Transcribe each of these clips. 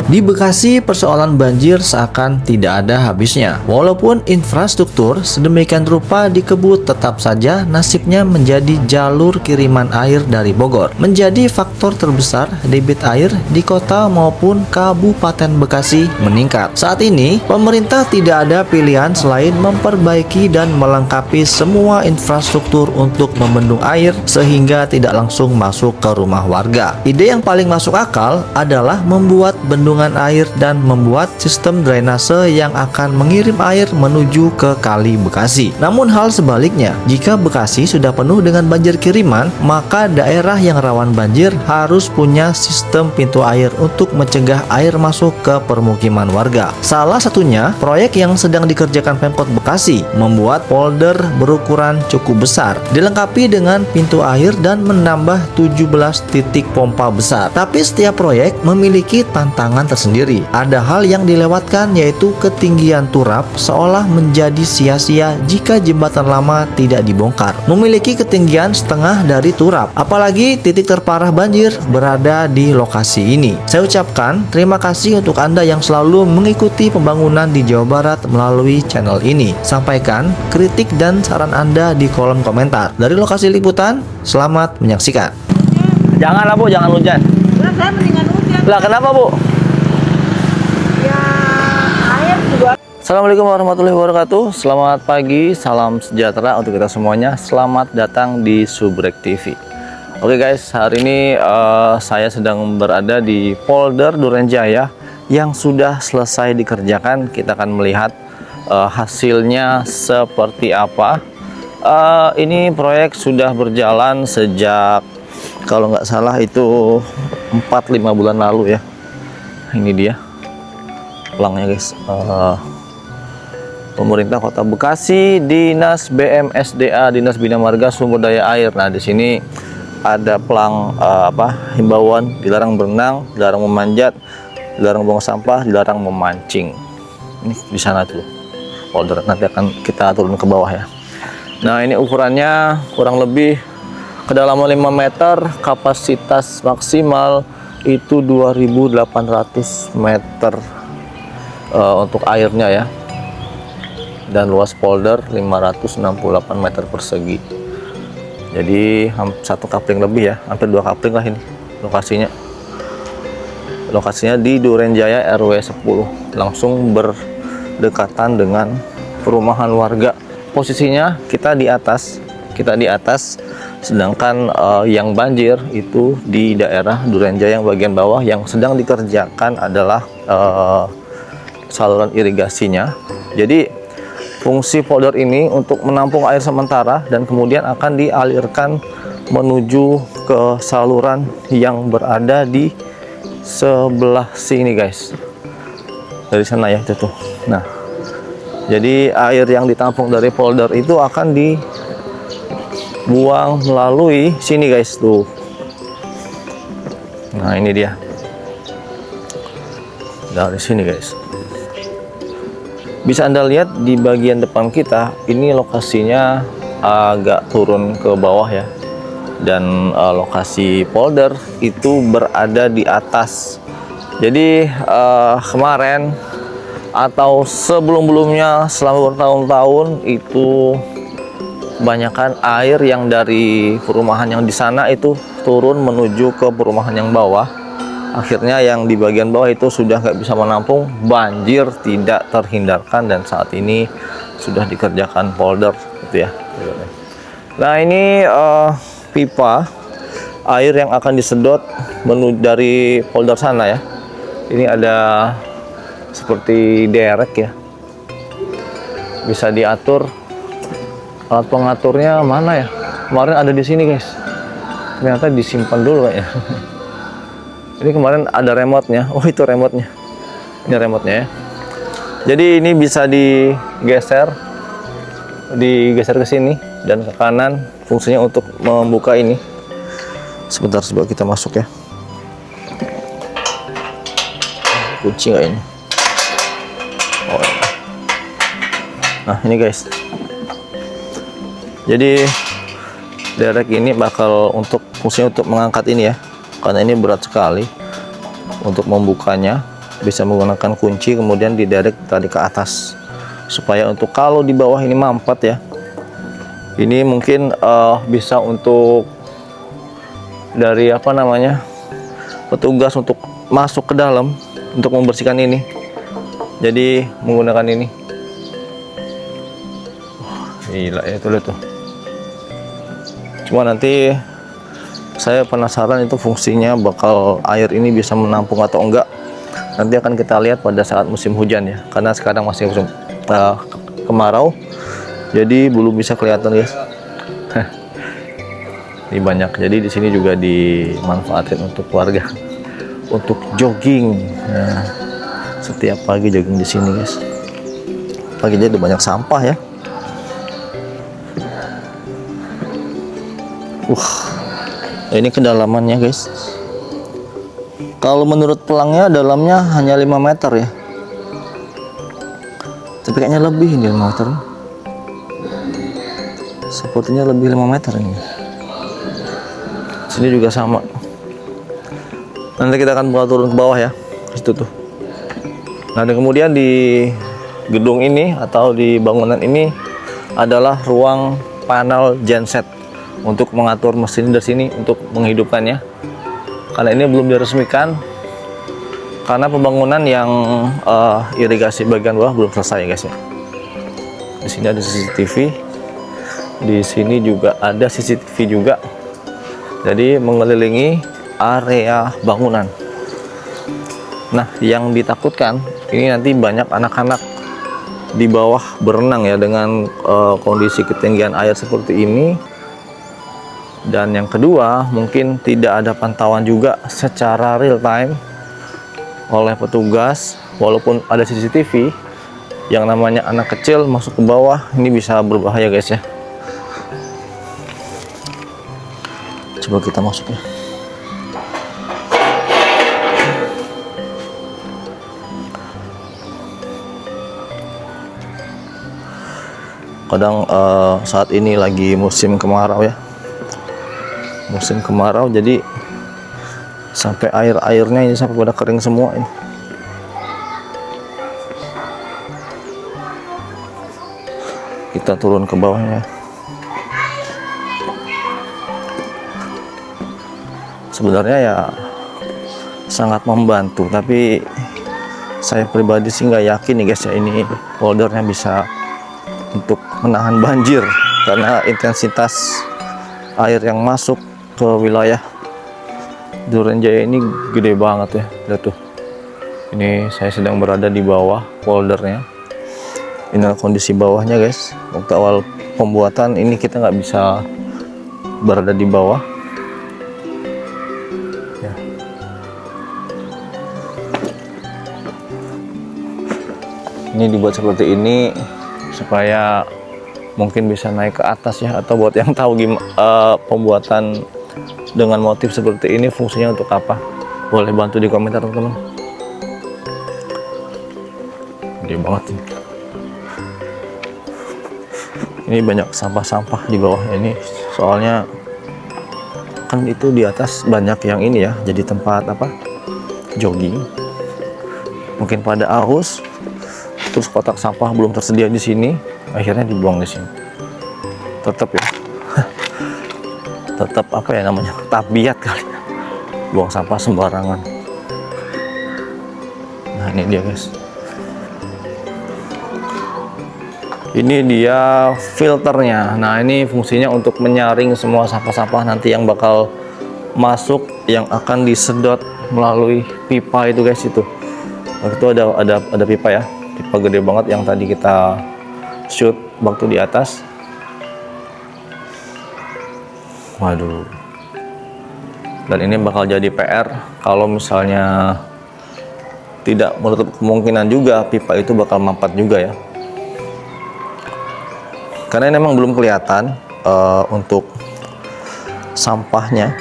Di Bekasi, persoalan banjir seakan tidak ada habisnya. Walaupun infrastruktur sedemikian rupa dikebut, tetap saja nasibnya menjadi jalur kiriman air dari Bogor. Menjadi faktor terbesar debit air di kota maupun Kabupaten Bekasi meningkat. Saat ini, pemerintah tidak ada pilihan selain memperbaiki dan melengkapi semua infrastruktur untuk membendung air sehingga tidak langsung masuk ke rumah warga. Ide yang paling masuk akal adalah membuat bendungan air dan membuat sistem drainase yang akan mengirim air menuju ke Kali Bekasi. Namun hal sebaliknya, jika Bekasi sudah penuh dengan banjir kiriman, maka daerah yang rawan banjir harus punya sistem pintu air untuk mencegah air masuk ke permukiman warga. Salah satunya, proyek yang sedang dikerjakan Pemkot Bekasi, membuat polder berukuran cukup besar, dilengkapi dengan pintu air dan menambah 17 titik pompa besar. Tapi setiap proyek memiliki tantangan tersendiri. Ada hal yang dilewatkan, yaitu ketinggian turap seolah menjadi sia-sia jika jembatan lama tidak dibongkar. Memiliki ketinggian setengah dari turap. Apalagi titik terparah banjir berada di lokasi ini. Saya ucapkan terima kasih untuk Anda yang selalu mengikuti pembangunan di Jawa Barat melalui channel ini. Sampaikan kritik dan saran Anda di kolom komentar. Dari lokasi liputan, selamat menyaksikan. Janganlah Bu, jangan hujan. Lah saya mendingan hujan. Lah kenapa Bu? Ya air juga. Assalamualaikum warahmatullahi wabarakatuh. Selamat pagi, salam sejahtera untuk kita semuanya. Selamat datang di Subrek TV. Oke guys, hari ini saya sedang berada di Polder Durenjaya yang sudah selesai dikerjakan. Kita akan melihat hasilnya seperti apa. Ini proyek sudah berjalan sejak, kalau nggak salah itu 4-5 bulan lalu ya. Ini dia pelangnya guys. Pemerintah Kota Bekasi, Dinas BMSDA, Dinas Bina Marga Sumber Daya Air. Nah, di sini ada pelang himbauan dilarang berenang, dilarang memanjat, dilarang buang sampah, dilarang memancing. Ini di sana tuh folder, nanti akan kita turun ke bawah ya. Nah, ini ukurannya kurang lebih kedalaman 5 meter, kapasitas maksimal itu 2.800 meter untuk airnya ya. Dan luas polder 568 meter persegi. Jadi satu kapling lebih ya, hampir 2 kapling lah ini lokasinya. Lokasinya di Durenjaya RW 10, langsung berdekatan dengan perumahan warga. Posisinya kita di atas, sedangkan yang banjir itu di daerah Durenjaya yang bagian bawah. Yang sedang dikerjakan adalah saluran irigasinya. Jadi fungsi polder ini untuk menampung air sementara dan kemudian akan dialirkan menuju ke saluran yang berada di sebelah sini guys. Dari sana ya itu tuh. Nah, jadi air yang ditampung dari polder itu akan dibuang melalui sini guys tuh. Nah, ini dia. Dari sini guys. Bisa Anda lihat di bagian depan kita, ini lokasinya agak turun ke bawah ya. Dan lokasi polder itu berada di atas. Jadi kemarin atau sebelum-belumnya selama bertahun-tahun itu kebanyakan air yang dari perumahan yang di sana itu turun menuju ke perumahan yang bawah. Akhirnya yang di bagian bawah itu sudah nggak bisa menampung, banjir tidak terhindarkan dan saat ini sudah dikerjakan polder gitu ya. Nah, ini pipa air yang akan disedot menuju dari polder sana ya. Ini ada seperti derek ya, bisa diatur. Alat pengaturnya mana ya? Kemarin ada di sini guys, ternyata disimpan dulu kayaknya. Ini kemarin ada remote-nya. Oh, itu remote-nya. Ini remote-nya ya. Jadi ini bisa digeser ke sini dan ke kanan. Fungsinya untuk membuka ini. Sebentar coba kita masuk ya. Kunci nggak ini? Oh. Nah, ini guys. Jadi derek ini bakal fungsinya untuk mengangkat ini ya. Karena ini berat sekali untuk membukanya. bisa menggunakan kunci, kemudian diderek tadi ke atas, supaya untuk kalau di bawah ini mampet ya, ini mungkin bisa untuk dari apa namanya, petugas untuk masuk ke dalam untuk membersihkan ini, jadi menggunakan ini. Gila ya, itu lihat tuh. Cuma nanti saya penasaran itu fungsinya bakal air ini bisa menampung atau enggak. Nanti akan kita lihat pada saat musim hujan ya. Karena sekarang masih musim kemarau. Jadi belum bisa kelihatan guys. Ini banyak. Jadi di sini juga dimanfaatkan untuk warga untuk jogging. Nah, setiap pagi jogging di sini guys. Pagi jadi banyak sampah ya. Ini kedalamannya guys. Kalau menurut pelangnya dalamnya hanya 5 meter ya, tapi kayaknya lebih ini 5 meter. Sepertinya lebih 5 meter ini. Sini juga sama. Nanti kita akan buka turun ke bawah ya, itu tuh. Nah, dan kemudian di gedung ini atau di bangunan ini adalah ruang panel genset untuk mengatur mesin dari sini untuk menghidupkannya. Karena ini belum diresmikan, karena pembangunan yang irigasi bagian bawah belum selesai guys ya. Di sini ada CCTV, di sini juga ada CCTV juga. Jadi mengelilingi area bangunan. Nah, yang ditakutkan ini nanti banyak anak-anak di bawah berenang ya dengan kondisi ketinggian air seperti ini. Dan yang kedua, mungkin tidak ada pantauan juga secara real time oleh petugas. Walaupun ada CCTV, yang namanya anak kecil masuk ke bawah ini bisa berbahaya guys ya. Coba kita masuk ya. Kadang saat ini lagi musim kemarau ya. Musim kemarau, jadi sampai air-airnya ini sampai pada kering semua ini. Kita turun ke bawahnya. Sebenarnya ya sangat membantu, tapi saya pribadi sih nggak yakin nih guys ya, ini poldernya bisa untuk menahan banjir, karena intensitas air yang masuk ke wilayah Duren Jaya ini gede banget ya. Lihat tuh, ini saya sedang berada di bawah poldernya. Inilah kondisi bawahnya guys. Waktu awal pembuatan ini kita nggak bisa berada di bawah ya. Ini dibuat seperti ini supaya mungkin bisa naik ke atas ya, atau buat yang tahu gimana pembuatan dengan motif seperti ini fungsinya untuk apa, boleh bantu di komentar teman-teman. Gede banget ini. Ini banyak sampah-sampah di bawahnya ini, soalnya kan itu di atas banyak yang ini ya, jadi tempat apa, jogging. Mungkin pada arus, terus kotak sampah belum tersedia di sini, akhirnya dibuang di sini. Tetap ya, tetap apa ya namanya, tabiat kali ya, buang sampah sembarangan. Nah ini dia guys, ini dia filternya. Nah ini fungsinya untuk menyaring semua sampah-sampah nanti yang bakal masuk, yang akan disedot melalui pipa itu guys. Itu waktu itu ada pipa ya, pipa gede banget yang tadi kita shoot waktu di atas. Waduh, dan ini bakal jadi PR kalau misalnya tidak menutup kemungkinan juga pipa itu bakal mampet juga ya, karena ini memang belum kelihatan untuk sampahnya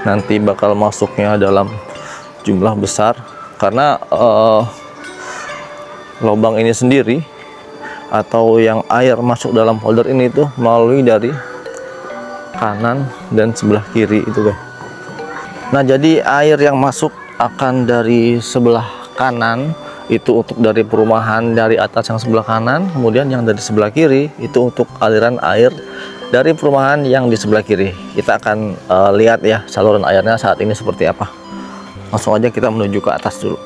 nanti bakal masuknya dalam jumlah besar, karena lubang ini sendiri atau yang air masuk dalam polder ini tuh melalui dari kanan dan sebelah kiri itu guys. Nah jadi air yang masuk akan dari sebelah kanan itu untuk dari perumahan dari atas yang sebelah kanan, kemudian yang dari sebelah kiri itu untuk aliran air dari perumahan yang di sebelah kiri. Kita akan lihat ya saluran airnya saat ini seperti apa. Langsung aja kita menuju ke atas dulu.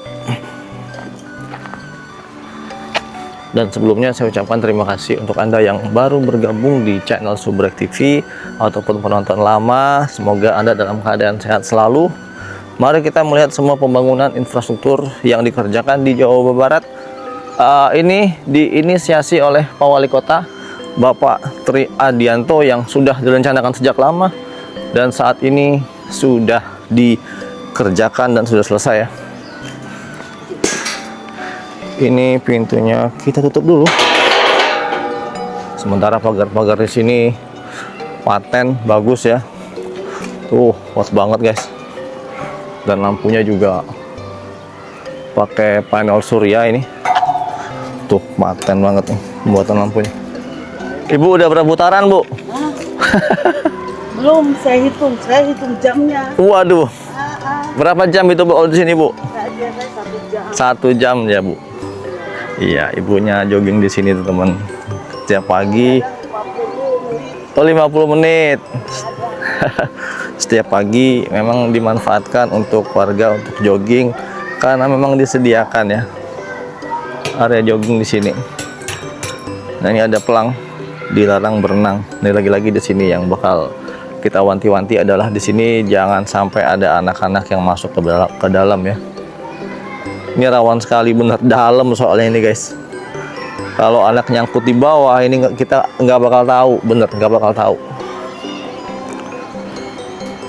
Dan sebelumnya saya ucapkan terima kasih untuk Anda yang baru bergabung di channel Subrek TV ataupun penonton lama. Semoga Anda dalam keadaan sehat selalu. Mari kita melihat semua pembangunan infrastruktur yang dikerjakan di Jawa Barat. Ini diinisiasi oleh Pak Wali Kota Bapak Tri Adianto yang sudah direncanakan sejak lama dan saat ini sudah dikerjakan dan sudah selesai ya. Ini pintunya kita tutup dulu. Sementara pagar-pagar di sini paten bagus ya. Tuh, luas banget guys. Dan lampunya juga pakai panel surya ini. Tuh, paten banget nih pembuatan lampunya. Ibu udah berapa putaran, Bu? Belum, saya hitung jamnya. Waduh. Berapa jam itu, Bu, di sini, Bu? Saya 1 jam. 1 jam ya, Bu. Iya, ibunya jogging di sini, teman. Setiap pagi. 50 menit. Setiap pagi memang dimanfaatkan untuk warga untuk jogging karena memang disediakan ya area jogging di sini. Nah, ini ada pelang dilarang berenang. Ini lagi-lagi di sini yang bakal kita wanti-wanti adalah di sini jangan sampai ada anak-anak yang masuk ke dalam ya. Ini rawan sekali bener dalam soalnya ini guys. Kalau anak nyangkut di bawah ini kita nggak bakal tahu, bener nggak bakal tahu.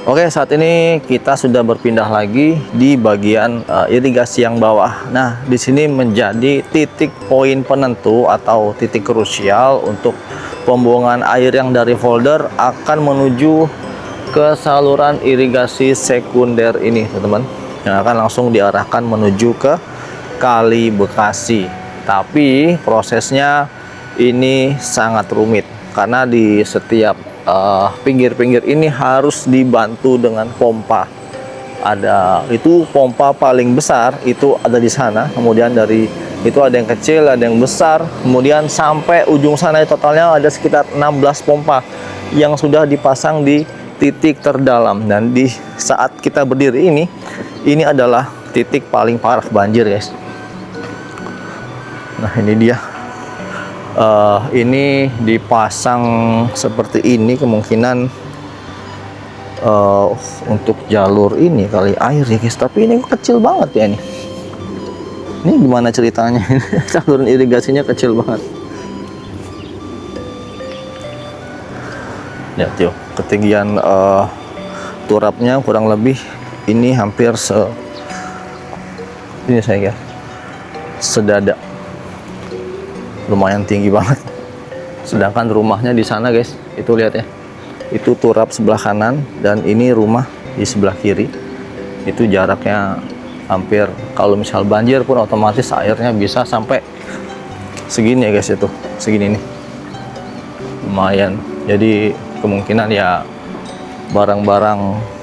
Oke, saat ini kita sudah berpindah lagi di bagian irigasi yang bawah. Nah, di sini menjadi titik poin penentu atau titik krusial untuk pembuangan air yang dari folder akan menuju ke saluran irigasi sekunder ini, teman-teman. Yang akan langsung diarahkan menuju ke Kali Bekasi. Tapi prosesnya ini sangat rumit karena di setiap pinggir-pinggir ini harus dibantu dengan pompa. Ada itu pompa paling besar itu ada di sana, kemudian dari itu ada yang kecil, ada yang besar, kemudian sampai ujung sana totalnya ada sekitar 16 pompa yang sudah dipasang di titik terdalam. Dan di saat kita berdiri ini adalah titik paling parah banjir guys. Nah, ini dia. Ini dipasang seperti ini kemungkinan untuk jalur ini kali air ya guys, tapi ini kecil banget ya ini gimana ceritanya. Saluran irigasinya kecil banget ya tuh. Ketinggian turapnya kurang lebih ini hampir ini saya sedada, lumayan tinggi banget. Sedangkan rumahnya di sana guys, itu lihat ya, itu turap sebelah kanan dan ini rumah di sebelah kiri. Itu jaraknya hampir, kalau misal banjir pun otomatis airnya bisa sampai segini ya guys, itu segini nih, lumayan. Jadi kemungkinan ya barang-barang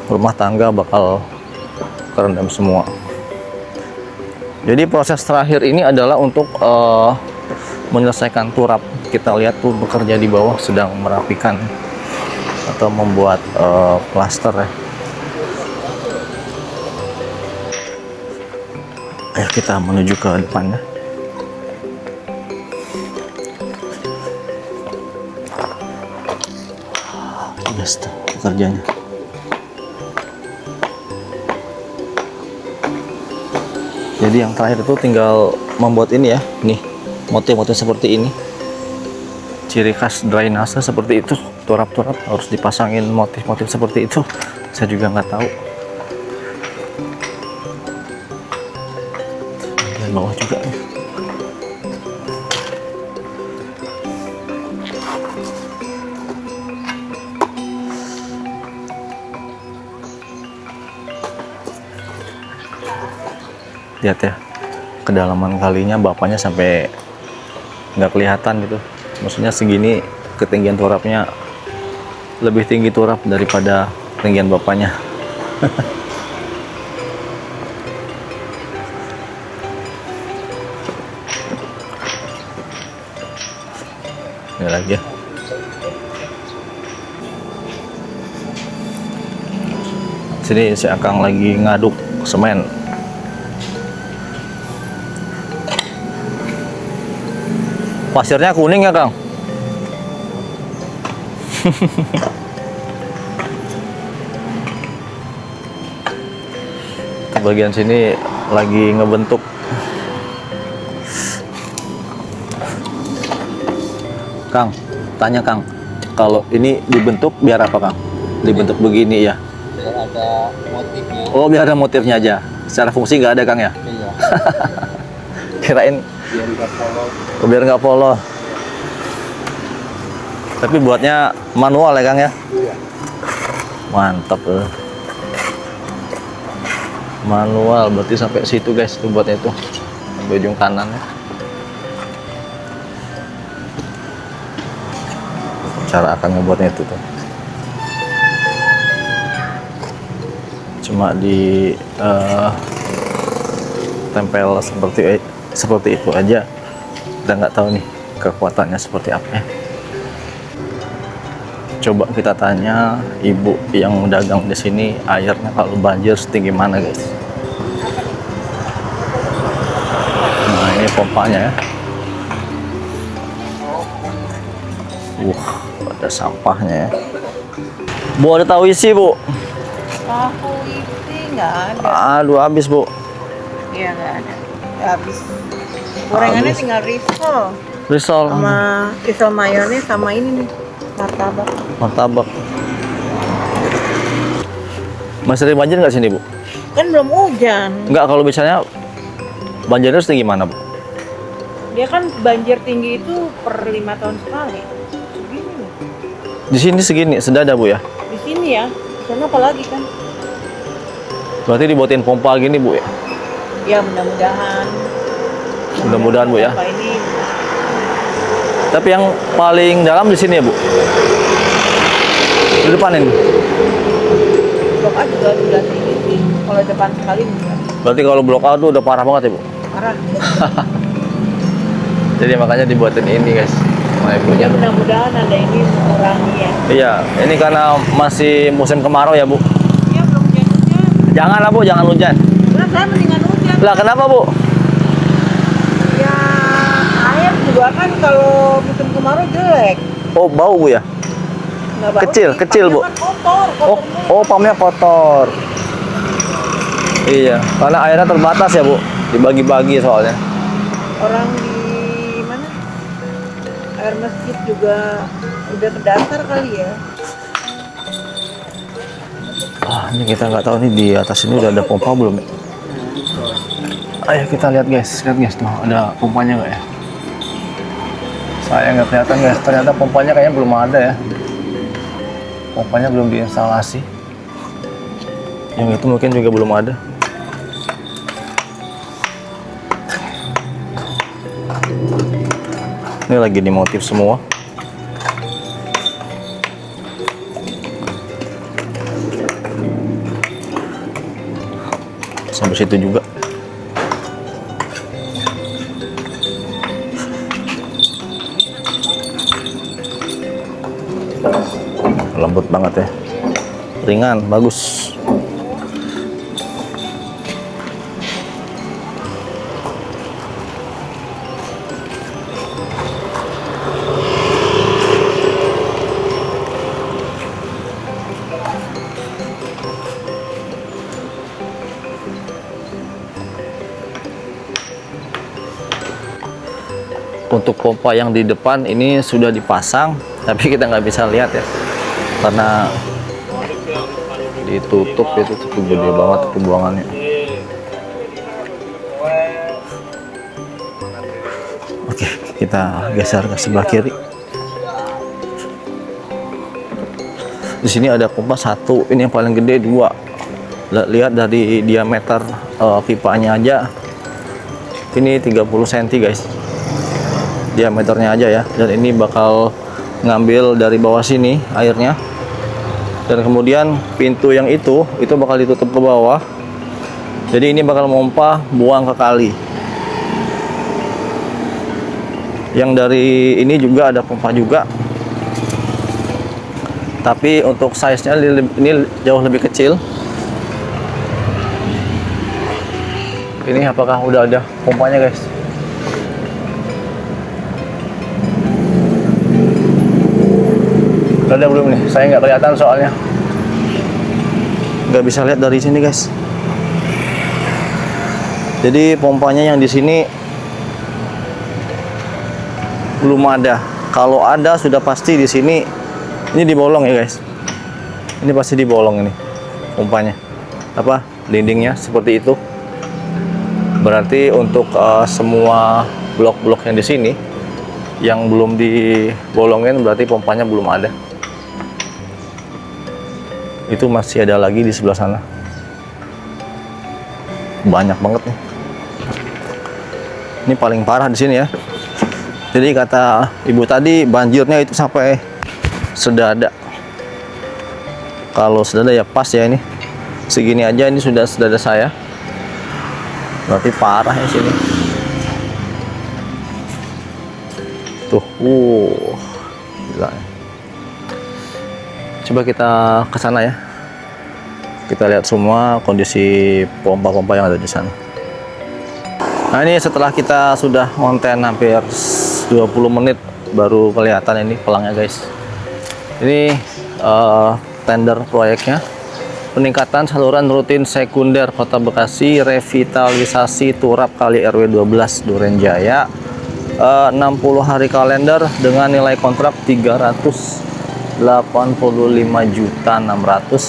rumah tangga bakal kerendam semua. Jadi proses terakhir ini adalah untuk menyelesaikan turap. Kita lihat tuh bekerja di bawah sedang merapikan atau membuat plaster ya. Ayo kita menuju ke depannya. Yes, tuh pekerjanya. Jadi yang terakhir itu tinggal membuat ini ya, nih motif-motif seperti ini. Ciri khas drainase seperti itu, turap-turap harus dipasangin motif-motif seperti itu. Saya juga nggak tahu. Dan bawah juga. Lihat ya, kedalaman kalinya bapaknya sampai nggak kelihatan gitu. Maksudnya segini ketinggian turapnya, lebih tinggi turap daripada ketinggian bapaknya. Ini lagi ya. Sini si Akang lagi ngaduk semen. Pasirnya kuning ya, Kang? Bagian sini lagi ngebentuk. Kang, tanya Kang, kalau ini dibentuk biar apa, Kang? Dibentuk begini ya? Biar ada motifnya. Oh, biar ada motifnya aja. Secara fungsi nggak ada, Kang ya? Iya. Kirain Biar nggak polos. biar nggak polos. Tapi buatnya manual ya, Kang ya? Iya. Mantap loh. Manual berarti sampai situ guys, tuh buatnya itu sampai ujung kanannya. Cara akan ngebuatnya itu tuh. Cuma di tempel seperti itu aja. Kita nggak tahu nih kekuatannya seperti apa ya. Coba kita tanya ibu yang dagang di sini, airnya kalau banjir setinggi mana, guys? Nah, ini pompanya ya. Ada sampahnya ya. Bu, ada tahu isi, Bu? Tahu isi nggak ada. Aduh, habis, Bu. Iya nggak ada. Habis. Gorengannya Habis. tinggal risol Risol sama risol mayones sama ini nih martabak. martabak. Masih sering banjir nggak sini, Bu? Kan belum hujan. Nggak, kalau misalnya banjirnya setinggi mana, Bu? Dia kan banjir tinggi itu per 5 tahun sekali. Segini loh. Di sini segini, sedada, Bu ya? Di sini ya. Di sana apalagi kan? Berarti dibuatin pompa gini, Bu ya? Ya mudah-mudahan. Mudah-mudahan, Bu ya. Apa ini? Tapi yang paling dalam di sini ya, Bu? Di depan ini. Blok A juga sudah tinggi sih. Kalau depan sekali enggak. Berarti kalau blok A tuh udah parah banget ya, Bu? Parah. Jadi makanya dibuatin ini, guys. Sama Ya ibunya. mudah-mudahan ada ini mengurangi ya. Iya, ini karena masih musim kemarau ya, Bu. Ya belum hujan-hujan. Jangan lah, Bu, jangan hujan. Nah, saya mendingan hujan. Lah, kenapa, Bu? Ya air juga kan kalau musim kemarau jelek. Oh, bau, Bu ya? Nggak bagus Kecil, sih, kecil, Bu. pampnya kan kotor, Oh, kotor oh, pumpnya kotor. Iya, karena airnya terbatas ya, Bu. Dibagi-bagi soalnya. Orang di mana? Air masjid juga udah ke dasar kali ya. Ah, ini kita nggak tahu nih di atas ini udah ada pompa belum ya? Ayo kita lihat guys tuh ada pompanya nggak ya? Saya nggak kelihatan guys, ternyata pompanya kayaknya belum ada ya. Pompanya belum diinstalasi. Yang itu mungkin juga belum ada. Ini lagi dimotif semua. Sampai situ juga. Lembut banget ya, ringan, bagus. Untuk pompa yang di depan ini sudah dipasang, tapi kita nggak bisa lihat ya, karena ditutup itu tuh gede banget pembuangannya. Oke, kita geser ke sebelah kiri. Di sini ada pompa satu, ini yang paling gede, dua. Lihat dari diameter pipanya aja, ini 30 cm guys. Diameternya aja ya, dan ini bakal ngambil dari bawah sini airnya, dan kemudian pintu yang itu bakal ditutup ke bawah, jadi ini bakal memompa buang ke kali. Yang dari ini juga ada pompa juga, tapi untuk size-nya ini jauh lebih kecil. Ini apakah udah ada pompanya guys? Udah ada belum nih? Saya nggak kelihatan soalnya, nggak bisa lihat dari sini guys. Jadi pompanya yang di sini belum ada. Kalau ada sudah pasti di sini. Ini dibolong ya guys. Ini pasti dibolong ini pompanya. Apa? Dindingnya seperti itu. Berarti untuk semua blok-blok yang di sini yang belum dibolongin berarti pompanya belum ada. Itu masih ada lagi di sebelah sana. Banyak banget nih. Ini paling parah di sini ya. Jadi kata ibu tadi banjirnya itu sampai sedada. Kalau sedada ya pas ya ini. Segini aja ini sudah sedada saya. Berarti parah ya sini. Tuh, gila. Coba kita ke sana ya. Kita lihat semua kondisi pompa-pompa yang ada di sana. Nah, ini setelah kita sudah konten hampir 20 menit baru kelihatan ini pelangnya guys. Ini tender proyeknya, peningkatan saluran rutin sekunder Kota Bekasi, revitalisasi turap kali RW 12 Durenjaya, 60 hari kalender dengan nilai kontrak 385.600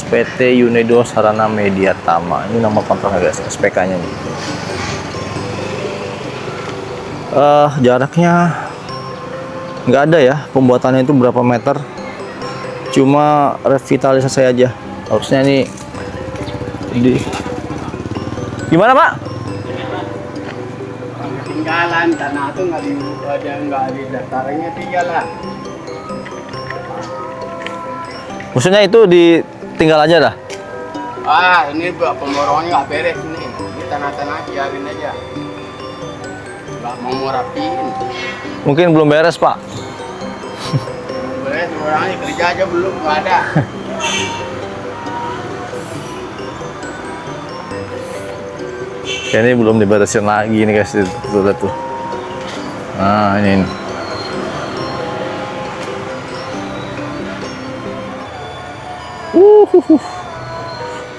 PT Yunedo Sarana Media Tama. Ini nama kontraknya guys, SPK-nya nih. Jaraknya nggak ada ya pembuatannya itu berapa meter, cuma revitalisasi aja. Harusnya ini di gimana Pak? Tinggalan tanah itu nggak di daftarnya tinggalan. Maksudnya itu ditinggal aja dah? Ini pemborongannya nggak beres nih. Ini tanah-tanah biarin aja. Nggak mau rapiin. Mungkin belum beres Pak. Beres, orangnya kerja aja belum, nggak ada. Ini belum diberesin lagi nih guys, tuh. Nah ini.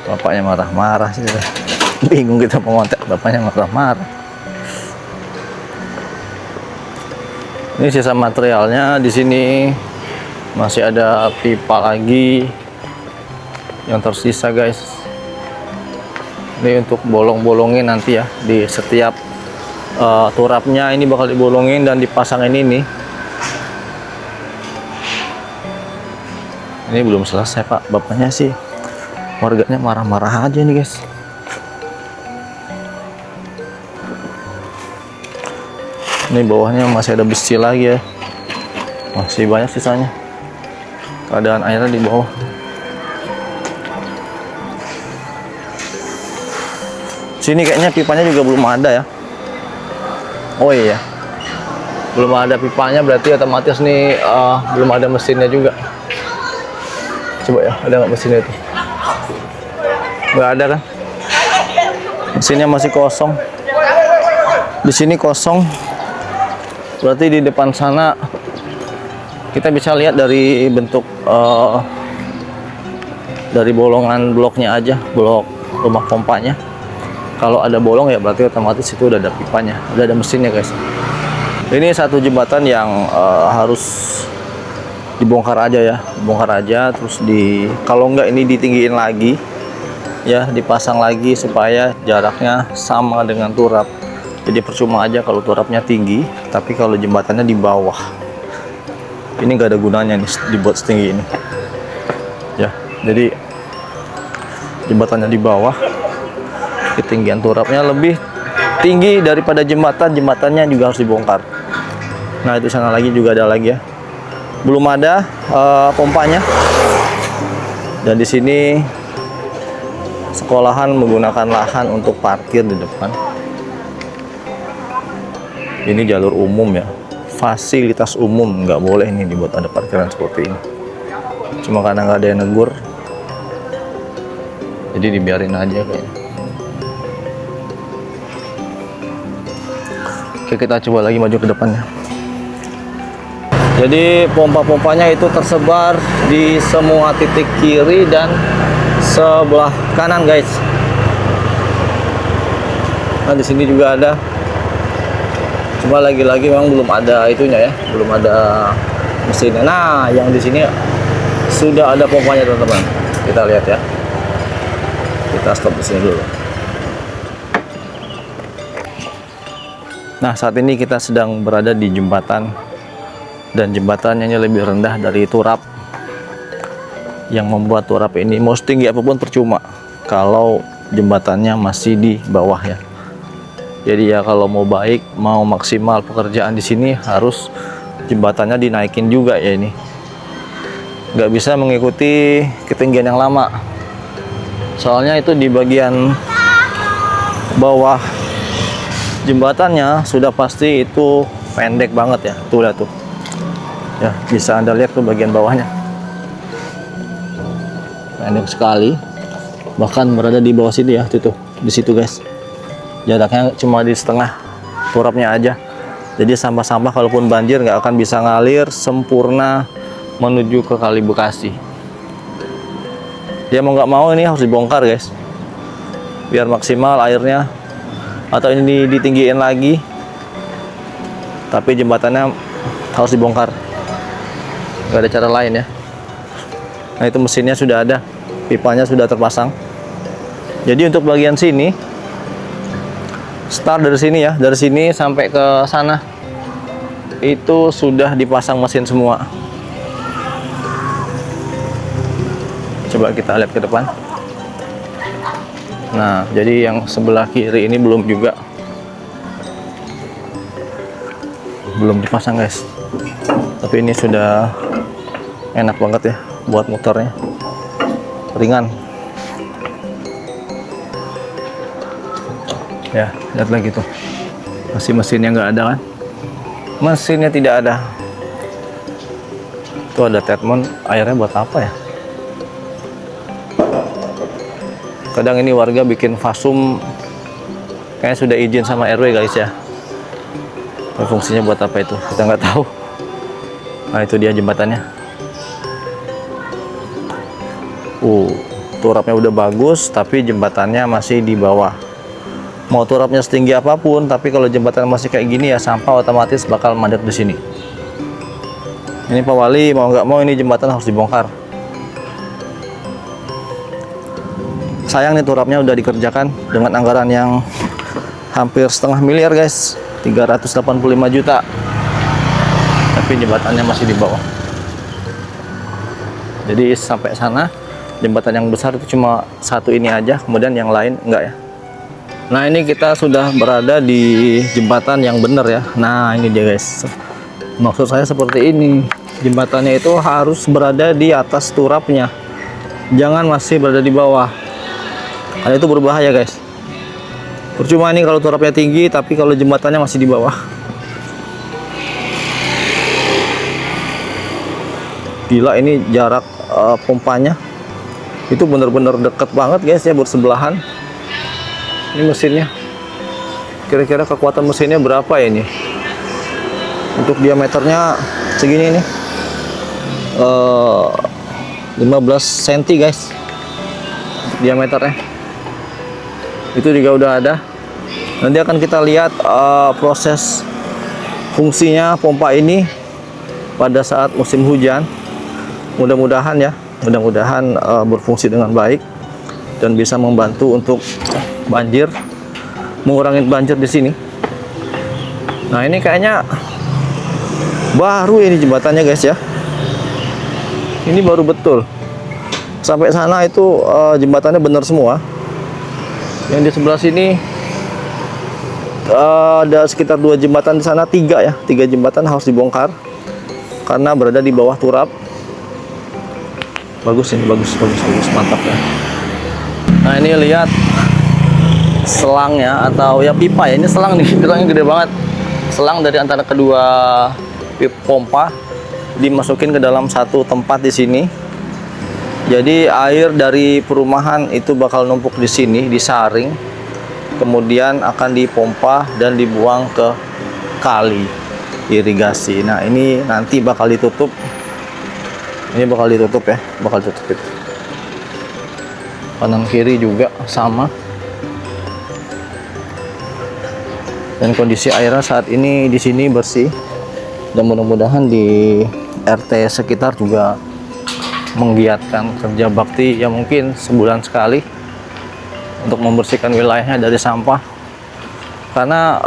Bapaknya marah-marah sih. Bingung kita mau ngontek, bapaknya marah-marah. Ini sisa materialnya di sini masih ada pipa lagi yang tersisa guys. Ini untuk bolong-bolongin nanti ya di setiap turapnya ini bakal dibolongin dan dipasangin ini. Ini belum selesai Pak, bapaknya sih warganya marah-marah aja nih guys. Ini bawahnya masih ada besi lagi ya, masih banyak sisanya. Keadaan airnya di bawah. Sini kayaknya pipanya juga belum ada ya. Oh iya, belum ada pipanya, berarti otomatis nih belum ada mesinnya juga. Coba ya, ada nggak mesinnya itu? Nggak ada kan? Mesinnya masih kosong. Di sini kosong. Berarti di depan sana kita bisa lihat dari bentuk dari bolongan bloknya aja, blok rumah pompanya. Kalau ada bolong ya berarti otomatis itu udah ada pipanya, udah ada mesinnya guys. Ini satu jembatan yang harus dibongkar aja ya, bongkar aja terus kalau enggak ini ditinggiin lagi ya, dipasang lagi supaya jaraknya sama dengan turap. Jadi percuma aja kalau turapnya tinggi, tapi kalau jembatannya di bawah. Ini nggak ada gunanya nih dibuat setinggi ini. Ya, jadi jembatannya di bawah, ketinggian turapnya lebih tinggi daripada jembatan, jembatannya juga harus dibongkar. Nah itu sana lagi juga ada lagi ya, belum ada pompanya. Dan di sini sekolahan menggunakan lahan untuk parkir di depan. Ini jalur umum ya, fasilitas umum, nggak boleh nih dibuat ada parkiran seperti ini. Cuma karena nggak ada yang negur, jadi dibiarin aja kayaknya. Oke, kita coba lagi maju ke depannya. Jadi pompa-pompanya itu tersebar di semua titik kiri dan sebelah kanan, guys. Nah, di sini juga ada. Cuma lagi-lagi memang belum ada itunya ya, belum ada mesinnya. Nah, yang di sini sudah ada pompanya, teman-teman. Kita lihat ya. Kita stop di sini dulu. Nah, saat ini kita sedang berada di jembatan, dan jembatannya lebih rendah dari turap. Yang membuat turap ini mau setinggi apapun percuma kalau jembatannya masih di bawah ya. Jadi ya kalau mau baik, mau maksimal pekerjaan di sini harus jembatannya dinaikin juga ya ini. Nggak bisa mengikuti ketinggian yang lama. Soalnya itu di bagian bawah jembatannya sudah pasti itu pendek banget ya. Tuh lihat tuh. Ya, bisa Anda lihat tuh bagian bawahnya. Pendek sekali. Bahkan berada di bawah sini ya, tuh. Di situ, guys. Jaraknya cuma di setengah turapnya aja. Jadi sampah-sampah kalaupun banjir nggak akan bisa ngalir sempurna menuju ke Kali Bekasi. Ya mau nggak mau ini harus dibongkar, guys, biar maksimal airnya. Atau ini ditinggiin lagi, tapi jembatannya harus dibongkar. Nggak ada cara lain ya. Nah, itu mesinnya sudah ada, pipanya sudah terpasang. Jadi untuk bagian sini, start dari sini ya, dari sini sampai ke sana itu sudah dipasang mesin semua. Coba kita lihat ke depan. Nah, jadi yang sebelah kiri ini belum juga, belum dipasang, guys. Tapi ini sudah enak banget ya buat motornya, ringan. Ya, lihat lagi tuh, masih mesinnya nggak ada kan? Mesinnya tidak ada. Tuh ada treatment, airnya buat apa ya? Kadang ini warga bikin vasum, kayaknya sudah izin sama RW, guys ya. Fungsinya buat apa itu? Kita nggak tahu. Nah, itu dia jembatannya. Turapnya udah bagus, tapi jembatannya masih di bawah. Mau turapnya setinggi apapun, tapi kalau jembatan masih kayak gini ya sampah otomatis bakal mandek di sini. Ini Pak Wali mau nggak mau ini jembatan harus dibongkar. Sayang nih turapnya udah dikerjakan dengan anggaran yang hampir setengah miliar, guys, 385 juta. Tapi jembatannya masih di bawah. Jadi sampai sana jembatan yang besar itu cuma satu ini aja, kemudian yang lain enggak ya. Nah, ini kita sudah berada di jembatan yang benar ya. Nah, ini dia, guys. Maksud saya seperti ini. Jembatannya itu harus berada di atas turapnya. Jangan masih berada di bawah. Karena itu berbahaya, guys. Percuma nih kalau turapnya tinggi, tapi kalau jembatannya masih di bawah. Gila, ini jarak pompanya. Itu benar-benar deket banget, guys ya, bersebelahan. Ini mesinnya, kira-kira kekuatan mesinnya berapa ya ini? Untuk diameternya segini nih, 15 cm, guys, diameternya. Itu juga udah ada. Nanti akan kita lihat proses fungsinya pompa ini pada saat musim hujan. Mudah-mudahan ya, mudah-mudahan berfungsi dengan baik dan bisa membantu untuk banjir, mengurangi banjir di sini. Nah, ini kayaknya baru ini jembatannya, guys ya. Ini baru betul. Sampai sana itu jembatannya benar semua. Yang di sebelah sini ada sekitar 2 jembatan, di sana 3 ya. 3 jembatan harus dibongkar karena berada di bawah turap. Bagus ini, bagus, mantap ya. Nah, ini lihat selangnya atau ya pipa ya. Ini selang nih, bilangnya gede banget. Selang dari antara kedua pompa dimasukin ke dalam satu tempat di sini. Jadi air dari perumahan itu bakal numpuk di sini, disaring, kemudian akan dipompa dan dibuang ke kali irigasi. Nah, ini nanti bakal ditutup. Ini bakal ditutup ya, bakal ditutup itu. Kanan kiri juga sama. Dan kondisi airnya saat ini di sini bersih. Dan mudah-mudahan di RT sekitar juga menggiatkan kerja bakti ya, mungkin sebulan sekali untuk membersihkan wilayahnya dari sampah. Karena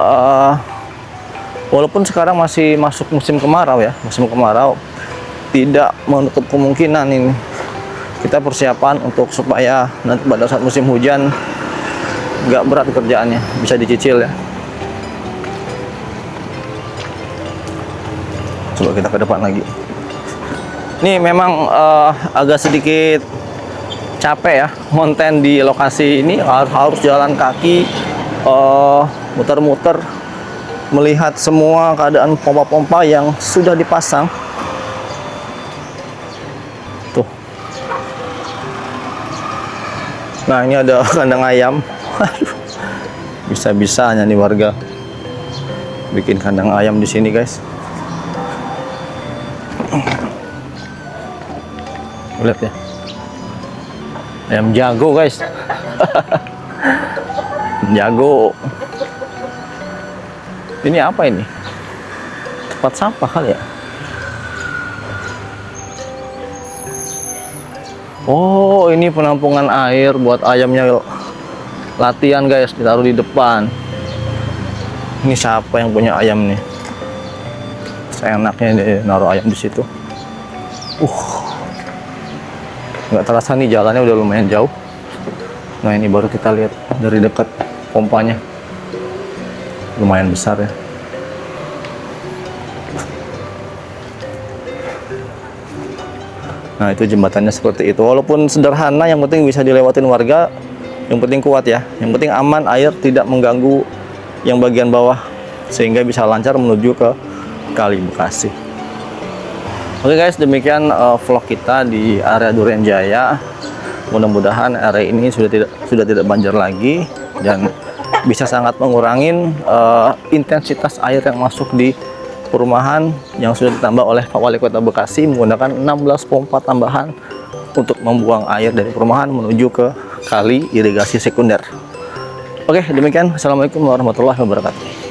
walaupun sekarang masih masuk musim kemarau ya, musim kemarau, tidak menutup kemungkinan ini kita persiapan untuk supaya nanti pada saat musim hujan nggak berat kerjaannya, bisa dicicil ya. Coba kita ke depan lagi. Ini memang agak sedikit capek ya konten di lokasi ini, harus jalan kaki, muter-muter melihat semua keadaan pompa-pompa yang sudah dipasang. Tuh. Nah, ini ada kandang ayam. Bisa-bisanya nih warga bikin kandang ayam di sini, guys. Lihat ya, ayam jago, guys. Jago. Ini apa ini? Tempat sampah kali ya? Oh, ini penampungan air buat ayamnya latihan, guys. Ditaruh di depan. Ini siapa yang punya ayam nih? Seenaknya deh naruh ayam di situ. Nggak terasa nih jalannya udah lumayan jauh. Nah, ini baru kita lihat dari dekat pompanya, lumayan besar ya. Nah, itu jembatannya seperti itu. Walaupun sederhana, yang penting bisa dilewatin warga, yang penting kuat ya, yang penting aman, air tidak mengganggu yang bagian bawah sehingga bisa lancar menuju ke Kali Bekasi. Oke guys, demikian vlog kita di area Duren Jaya. Mudah-mudahan area ini sudah tidak banjir lagi dan bisa sangat mengurangi intensitas air yang masuk di perumahan yang sudah ditambah oleh Pak Wali Kota Bekasi menggunakan 16 pompa tambahan untuk membuang air dari perumahan menuju ke kali irigasi sekunder. Oke, demikian. Assalamualaikum warahmatullahi wabarakatuh.